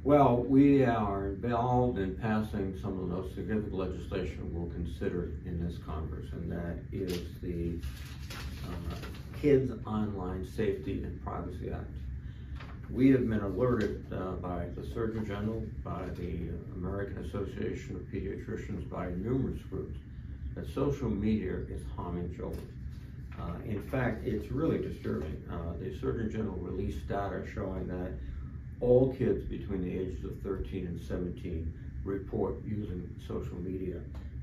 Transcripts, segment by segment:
Well, we are involved in passing some of the most significant legislation we'll consider in this Congress, and that is the Kids Online Safety and Privacy Act. We have been alerted by the Surgeon General, by the American Association of Pediatricians, by numerous groups, that social media is harming children. In fact, it's really disturbing. The Surgeon General released data showing that all kids between the ages of 13 and 17 report using social media,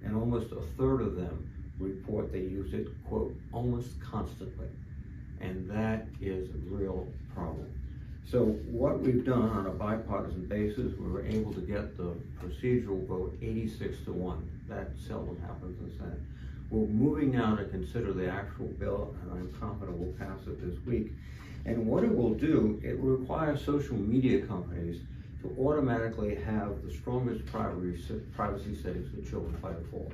and almost a third of them report they use it, quote, almost constantly. And that is a real problem. So what we've done on a bipartisan basis, we were able to get the procedural vote 86-1. That seldom happens in the Senate. We're moving now to consider the actual bill, and I'm confident we'll pass it this week. And what it will do, it requires social media companies to automatically have the strongest privacy settings for children by default.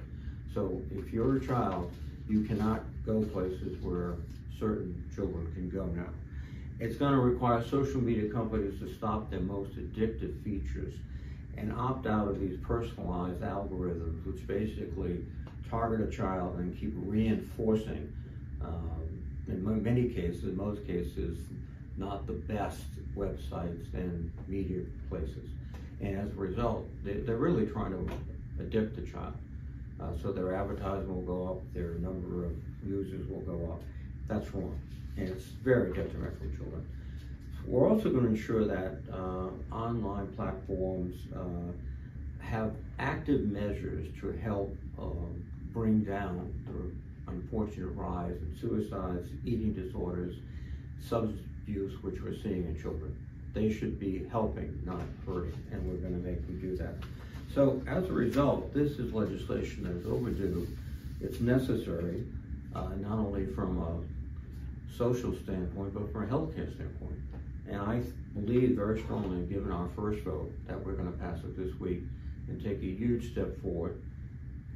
So if you're a child, you cannot go places where certain children can go now. It's going to require social media companies to stop their most addictive features and opt out of these personalized algorithms, which basically target a child and keep reinforcing in many cases, in most cases, not the best websites and media places. And as a result, they're really trying to addict the child. So their advertising will go up, their number of users will go up. That's wrong, and it's very detrimental to children. We're also going to ensure that online platforms have active measures to help bring down the unfortunate rise in suicides, eating disorders, substance abuse, which we're seeing in children. They should be helping, not hurting, and we're going to make them do that. So as a result, this is legislation that is overdue. It's necessary, not only from a social standpoint, but from a healthcare standpoint. And I believe very strongly, given our first vote, that we're going to pass it this week and take a huge step forward,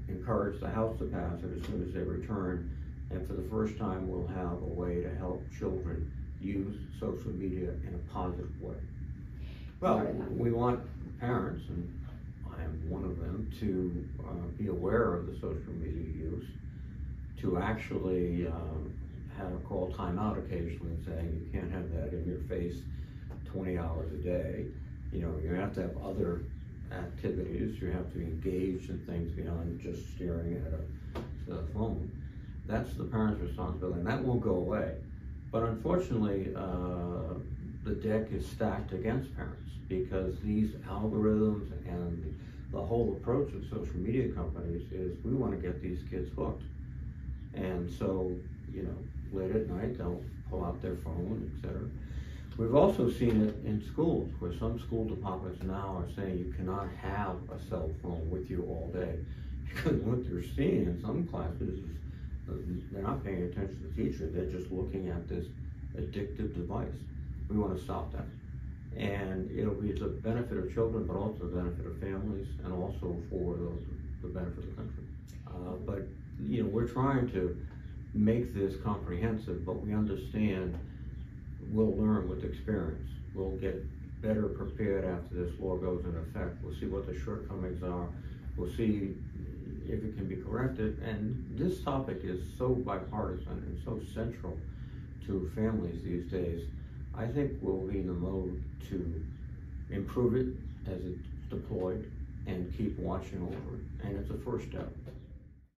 encourage the House to pass it as soon as they return, and for the first time we'll have a way to help children use social media in a positive way. Well, we want parents, and I am one of them, to be aware of the social media use, to actually call timeout occasionally, saying you can't have that in your face 20 hours a day. You know, you have to have other activities, you have to be engaged in things beyond just staring at a phone. That's the parent's responsibility, and that won't go away. But unfortunately, the deck is stacked against parents, because these algorithms and the whole approach of social media companies is we want to get these kids hooked. And so, you know, late at night, they'll pull out their phone, etc. We've also seen it in schools, where some school departments now are saying you cannot have a cell phone with you all day, because what they're seeing in some classes is they're not paying attention to the teacher, they're just looking at this addictive device. We want to stop that. And it'll be to the benefit of children, but also the benefit of families, and also for the benefit of the country. But, you know, we're trying to make this comprehensive, but we understand we'll learn with experience. We'll get better prepared after this law goes into effect. We'll see what the shortcomings are. We'll see if it can be corrected. And this topic is so bipartisan and so central to families these days. I think we'll be in the mode to improve it as it's deployed and keep watching over it. And it's a first step.